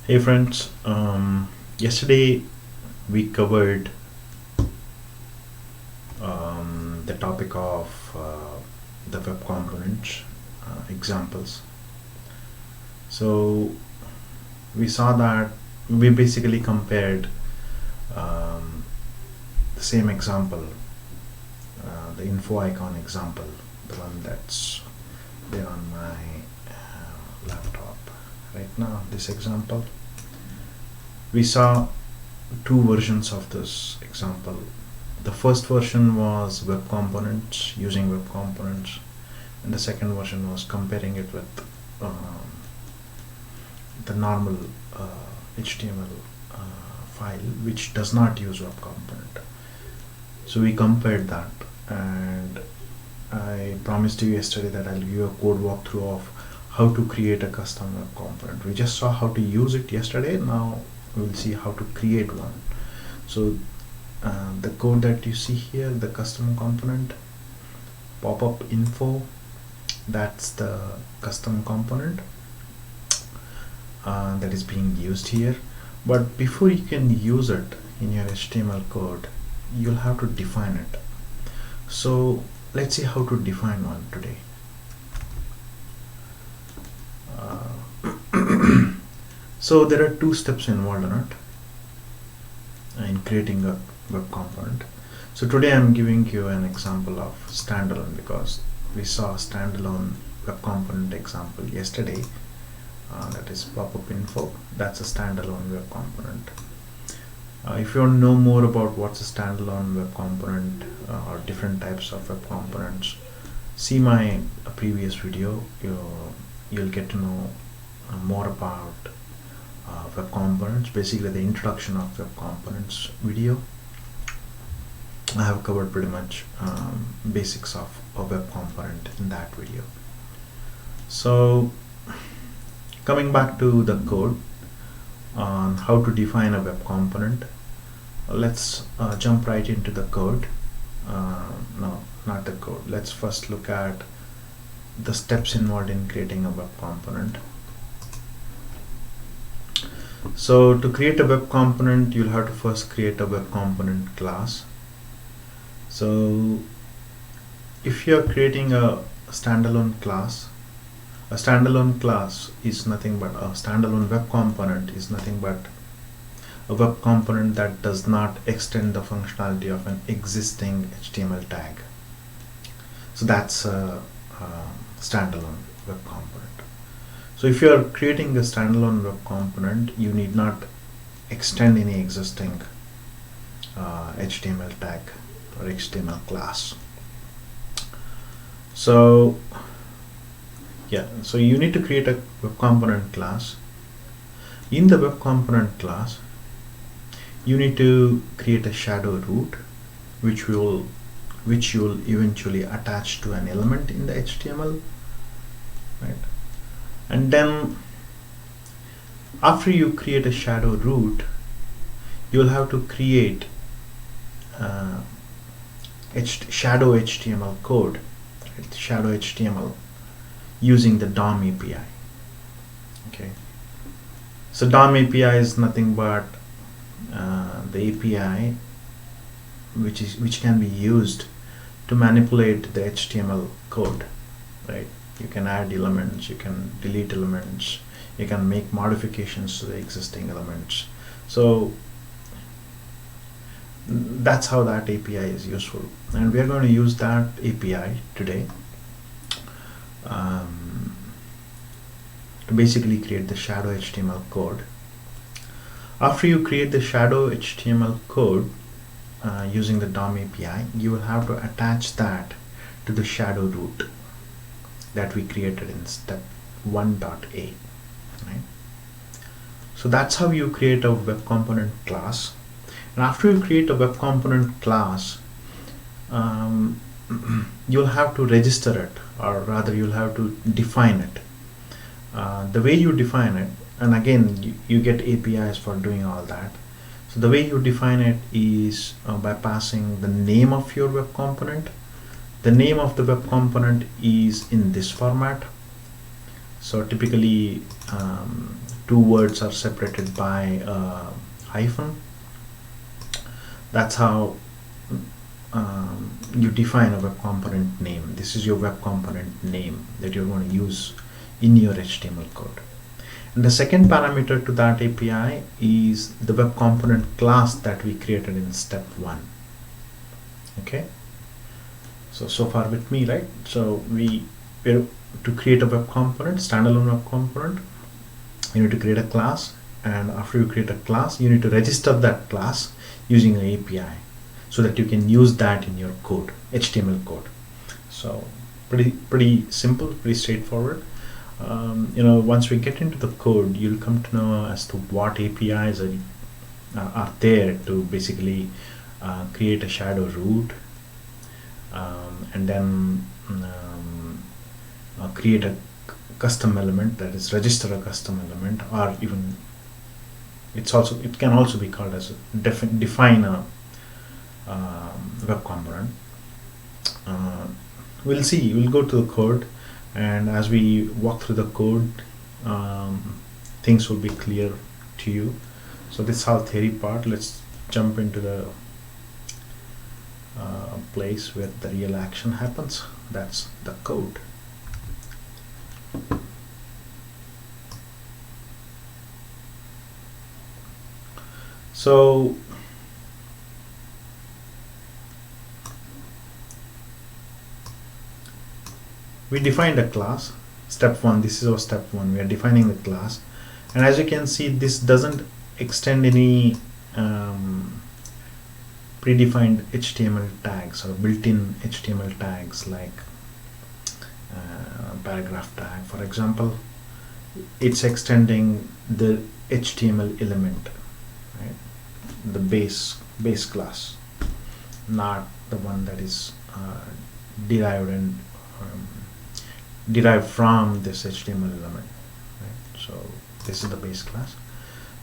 Hey friends, yesterday we covered the topic of the web components examples. So we saw that we basically compared um, the same example, the info icon example, the one that's there on my laptop right now. This example, we saw two versions of this example. The first version was web components, using web components, and the second version was comparing it with the normal HTML file which does not use web component. So we compared that, and I promised you yesterday that I'll give you a code walkthrough of how to create a custom web component. We just saw how to use it yesterday. Now we'll see how to create one. So the code that you see here, the custom component, pop-up info, that's the custom component that is being used here. But before you can use it in your HTML code, you'll have to define it. So let's see how to define one today. So there are two steps involved in it, in creating a web component. So today I'm giving you an example of standalone, because we saw a standalone web component example yesterday. That is pop-up info. That's a standalone web component. If you want to know more about what's a standalone web component or different types of web components, see my previous video. You'll get to know more about web components, basically the introduction of web components video. I have covered pretty much basics of a web component in that video. So coming back to the code on how to define a web component, let's jump right into the code. No, not the code. Let's first look at the steps involved in creating a web component. So to create a web component, you'll have to first create a web component class. So if you're creating a standalone class, a standalone class is nothing but a standalone web component is nothing but a web component that does not extend the functionality of an existing HTML tag. So that's a standalone web component. So if you're creating a standalone web component, you need not extend any existing HTML tag or HTML class. So yeah, so you need to create a web component class. In the web component class, you need to create a shadow root, which you will eventually attach to an element in the HTML, right? And then after you create a shadow root, you'll have to create shadow HTML code, right? Shadow HTML using the DOM API. Okay, so DOM API is nothing but the API which can be used to manipulate the HTML code, right? You can add elements, you can delete elements, you can make modifications to the existing elements. So that's how that API is useful, and we are going to use that API today to basically create the shadow HTML code. After you create the shadow HTML code using the DOM API, you will have to attach that to the shadow root that we created in step 1.a, right? So that's how you create a web component class. And after you create a web component class, you'll have to register it, or rather you'll have to define it. The way you define it, and again you get APIs for doing all that. So the way you define it is by passing the name of your web component. The name of the web component is in this format. So typically two words are separated by a hyphen. That's how you define a web component name. This is your web component name that you're going to use in your HTML code. And the second parameter to that API is the web component class that we created in step 1. Okay, so far with me, right? So to create a web component, standalone web component, you need to create a class, and after you create a class, you need to register that class using an API so that you can use that in your code, HTML code. So pretty simple, pretty straightforward. Once we get into the code, you'll come to know as to what APIs are there to basically create a shadow root, and then create a custom element, that is register a custom element, or even it can also be called as define a web component. We'll go to the code, and as we walk through the code, things will be clear to you. So this is our theory part. Let's jump into the place where the real action happens. That's the code. So we defined a class. Step 1, this is our step 1. We are defining the class, and as you can see, this doesn't extend any predefined HTML tags or built-in HTML tags like paragraph tag, for example. It's extending the HTML element, right? The base class, not the one that is derived from this HTML element, right? So this is the base class.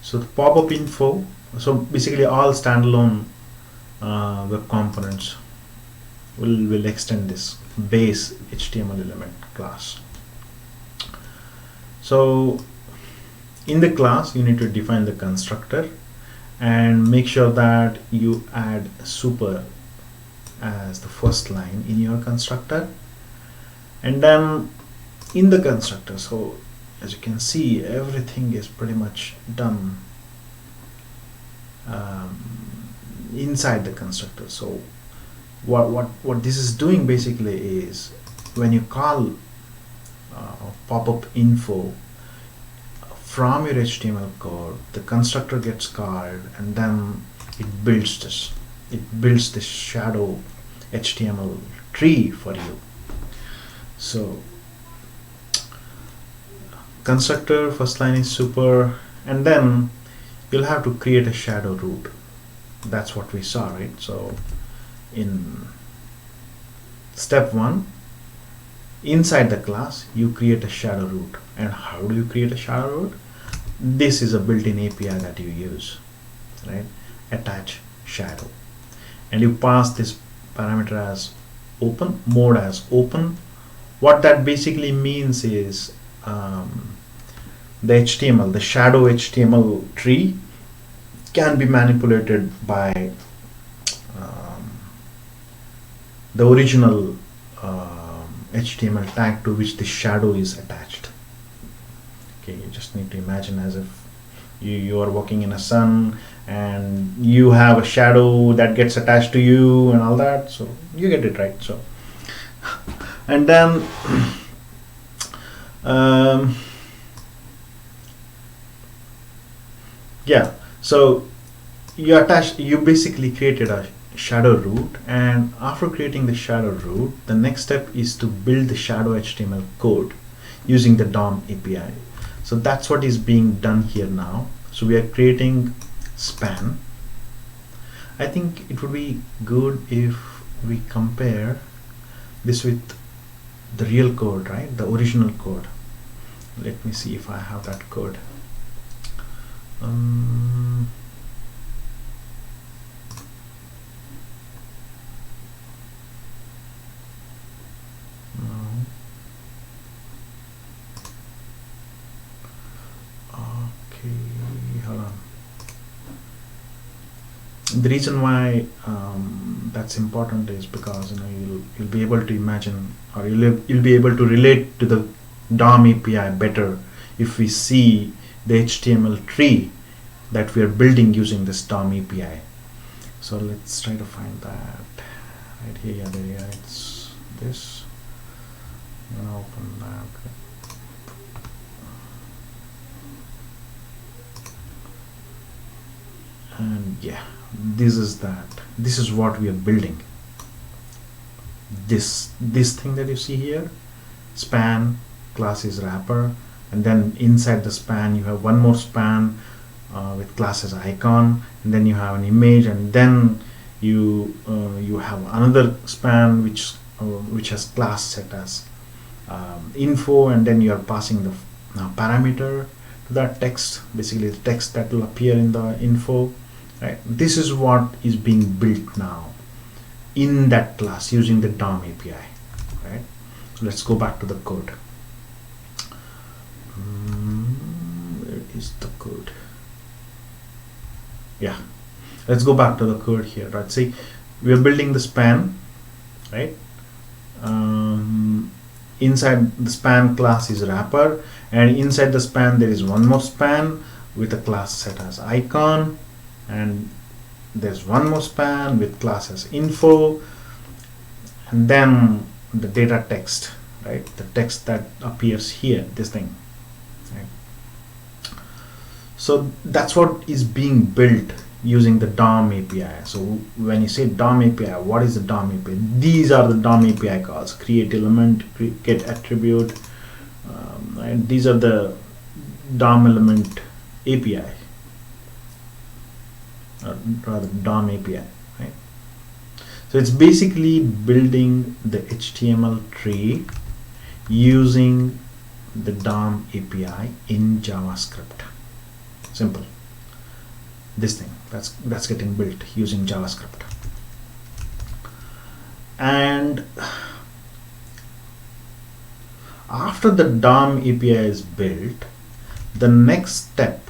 So the pop-up info, so basically all standalone web components will extend this base HTML element class. So in the class, you need to define the constructor and make sure that you add super as the first line in your constructor. And then in the constructor, so as you can see, everything is pretty much done inside the constructor. So what this is doing basically is, when you call pop-up info from your HTML code, the constructor gets called, and then it builds this shadow HTML tree for you. So constructor first line is super, and then you'll have to create a shadow root. That's what we saw, right? So in step 1, inside the class, you create a shadow root. And how do you create a shadow root? This is a built-in API that you use, right? Attach shadow, and you pass this parameter as open, mode as open. What that basically means is the shadow HTML tree can be manipulated by the original HTML tag to which the shadow is attached. Okay, you just need to imagine as if you are walking in a sun and you have a shadow that gets attached to you and all that. So you get it, right? So and then yeah, so you basically created a shadow root, and after creating the shadow root, the next step is to build the shadow HTML code using the DOM API. So that's what is being done here now. So we are creating span. I think it would be good if we compare this with the real code, right? The original code. Let me see if I have that code. No. hold on. The reason why that's important is because you'll be able to imagine, or you'll be able to relate to the DOM API better if we see the HTML tree that we are building using this DOM API. So let's try to find that right here. Yeah, there, yeah, it's this. I'm gonna open that. And yeah, this is what we are building. This thing that you see here, span class is wrapper, and then inside the span you have one more span with class as icon, and then you have an image, and then you have another span which has class set as info, and then you are passing the parameter to that text, basically the text that will appear in the info. Right? This is what is being built now in that class using the DOM API. Right? So let's go back to the code. Where is the code? Yeah, let's go back to the code here. Right? See, we are building the span. Right? Inside the span class is wrapper, and inside the span there is one more span with a class set as icon, and there's one more span with class as info, and then the data text, right? The text that appears here, this thing, right? So that's what is being built using the DOM API. So when you say DOM API, what is the DOM API? These are the DOM API calls: create element, get attribute, and these are the DOM element API, or rather DOM API, right? So it's basically building the HTML tree using the DOM API in JavaScript. Simple. This thing that's getting built using JavaScript. And after the DOM API is built, the next step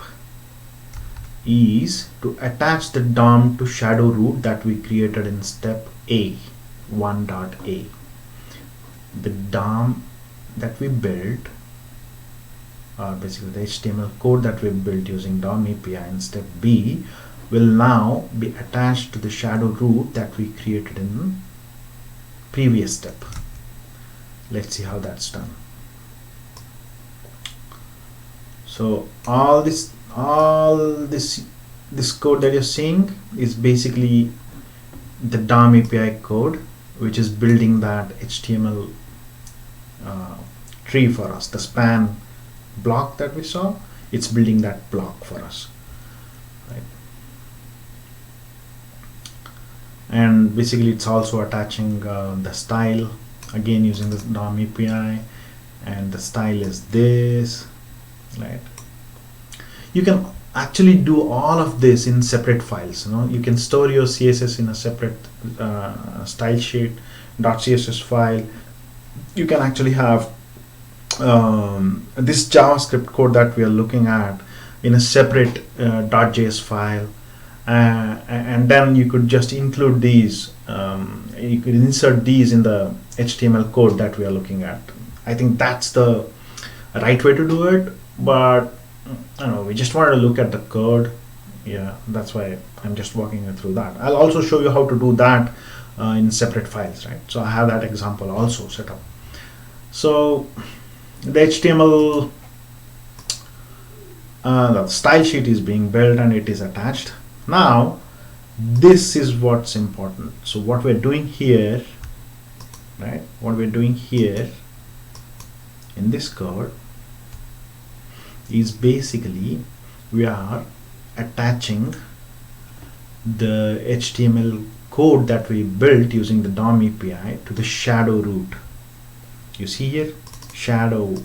is to attach the DOM to shadow root that we created in step A, 1.a. The DOM that we built, or basically the HTML code that we built using DOM API in step B, will now be attached to the shadow root that we created in previous step. Let's see how that's done. So this code that you're seeing is basically the DOM API code, which is building that HTML tree for us. The span block that we saw, it's building that block for us, right? And basically it's also attaching the style, again using the DOM API, and the style is this, right? You can actually do all of this in separate files. You can store your CSS in a separate style sheet .css file. You can actually have this JavaScript code that we are looking at in a separate .js file, and then you could just include these. You could insert these in the HTML code that we are looking at. I think that's the right way to do it, but I don't know, we just wanted to look at the code. Yeah, that's why I'm just walking you through that. I'll also show you how to do that in separate files, right? So I have that example also set up. So the HTML the style sheet is being built and it is attached. Now this is what's important. So what we're doing here, right? What we're doing here in this code is basically we are attaching the HTML code that we built using the DOM API to the shadow root. You see here, shadow,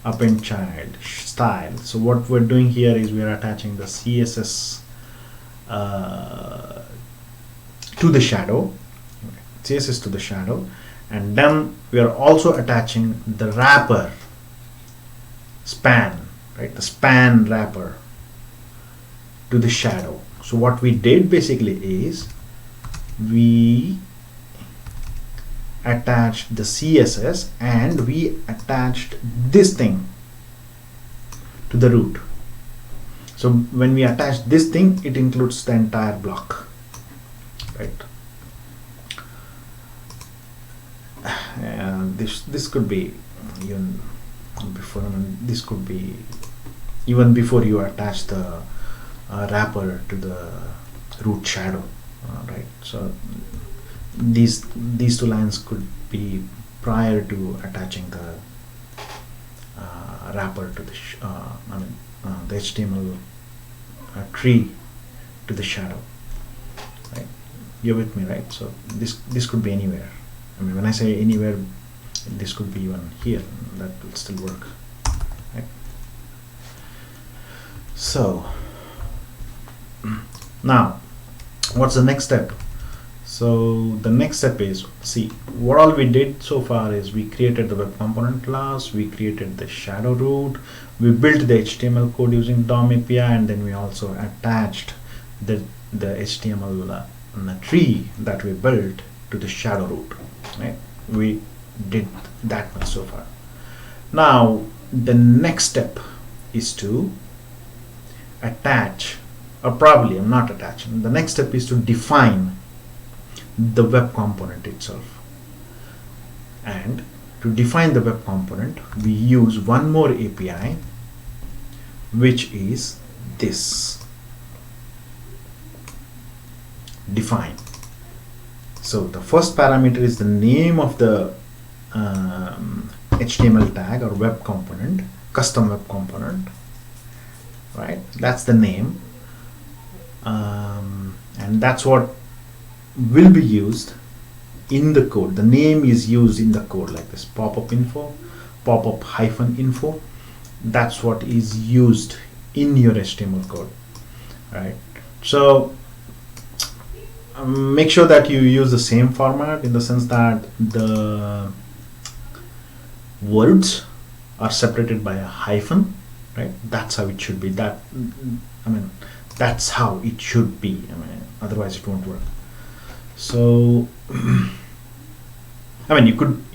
append child, style. So what we're doing here is we are attaching the CSS to the shadow, CSS to the shadow, and then we are also attaching the wrapper span, right? The span wrapper to the shadow. So what we did basically is we attached the CSS and we attached this thing to the root. So when we attach this thing, it includes the entire block, right? And this could be even before, this could be even before you attach the wrapper to the root shadow, right? So these two lines could be prior to attaching the wrapper to the the HTML tree to the shadow, right? You're with me, right? So this could be anywhere. I mean, when I say anywhere, this could be even here. That will still work, right? So now, what's the next step? So the next step is, see, what all we did so far is we created the web component class, we created the shadow root, we built the HTML code using DOM API, and then we also attached the HTML tree that we built to the shadow root, right? We did that much so far. Now the next step is to attach, or probably I'm not attaching, the next step is to define the web component itself. And to define the web component, we use one more API, which is this define. So the first parameter is the name of the HTML tag or web component, custom web component, right? That's the name, and that's what will be used in the code. The name is used in the code like this: pop-up info, pop-up -info. That's what is used in your HTML code, right? So make sure that you use the same format, in the sense that the words are separated by a hyphen, right? That's how it should be. That's how it should be. Otherwise it won't work. So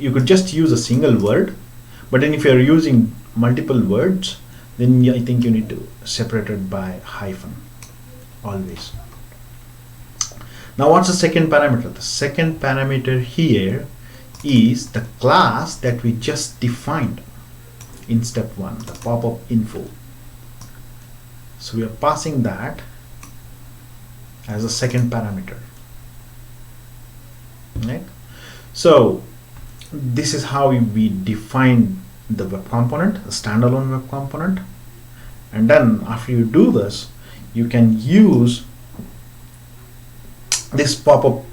you could just use a single word, but then if you're using multiple words, then I think you need to separate it by hyphen always. Now what's the second parameter? The second parameter here is the class that we just defined in step 1, the pop-up info. So we are passing that as a second parameter, right? So this is how we define the web component, the standalone web component. And then after you do this, you can use this pop-up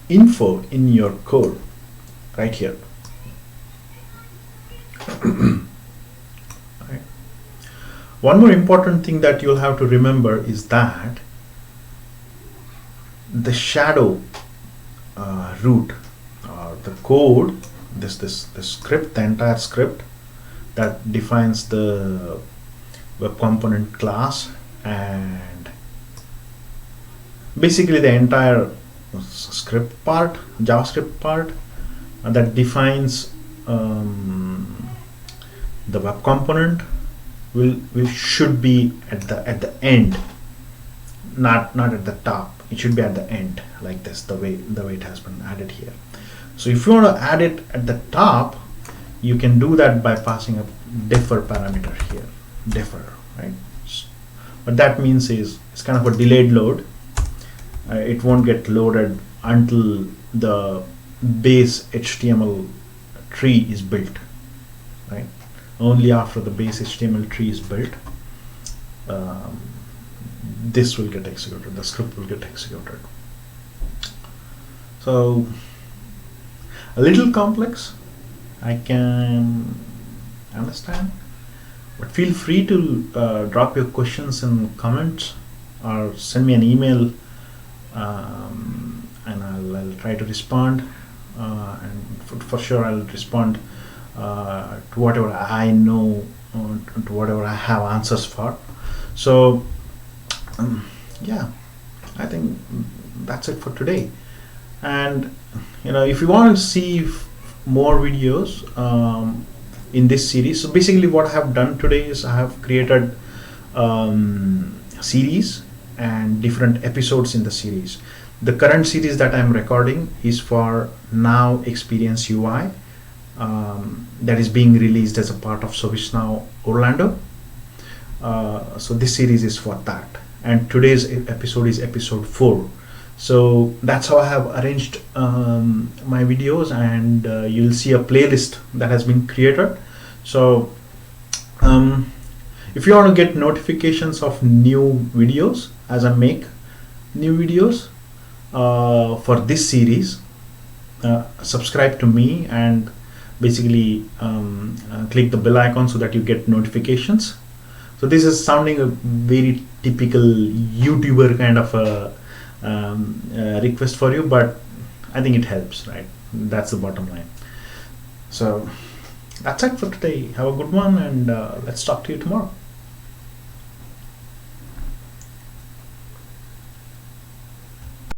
info in your code right here. Right. One more important thing that you'll have to remember is that the shadow root, or the code, this script, the entire script that defines the web component class, and basically the entire script part, JavaScript part, that defines the web component should be at the end, not at the top. It should be at the end, like this, the way it has been added here. So if you want to add it at the top, you can do that by passing a defer parameter here, defer, right? What that means is it's kind of a delayed load. It won't get loaded until the base HTML tree is built, right? Only after the base HTML tree is built, this will get executed, the script will get executed. So a little complex, I can understand, but feel free to drop your questions in comments or send me an email, and I'll try to respond, and for sure I'll respond to whatever I know, to whatever I have answers for. So Yeah, I think that's it for today. And if you want to see more videos in this series, so basically what I have done today is I have created series and different episodes in the series. The current series that I'm recording is for Now Experience UI, that is being released as a part of ServiceNow Orlando. So this series is for that, and today's episode is episode 4. So that's how I have arranged my videos, and you'll see a playlist that has been created. So if you want to get notifications of new videos as I make new videos for this series, subscribe to me and basically click the bell icon so that you get notifications. So this is sounding a very typical YouTuber kind of a request for you, but I think it helps, right? That's the bottom line. So that's it for today. Have a good one, and let's talk to you tomorrow.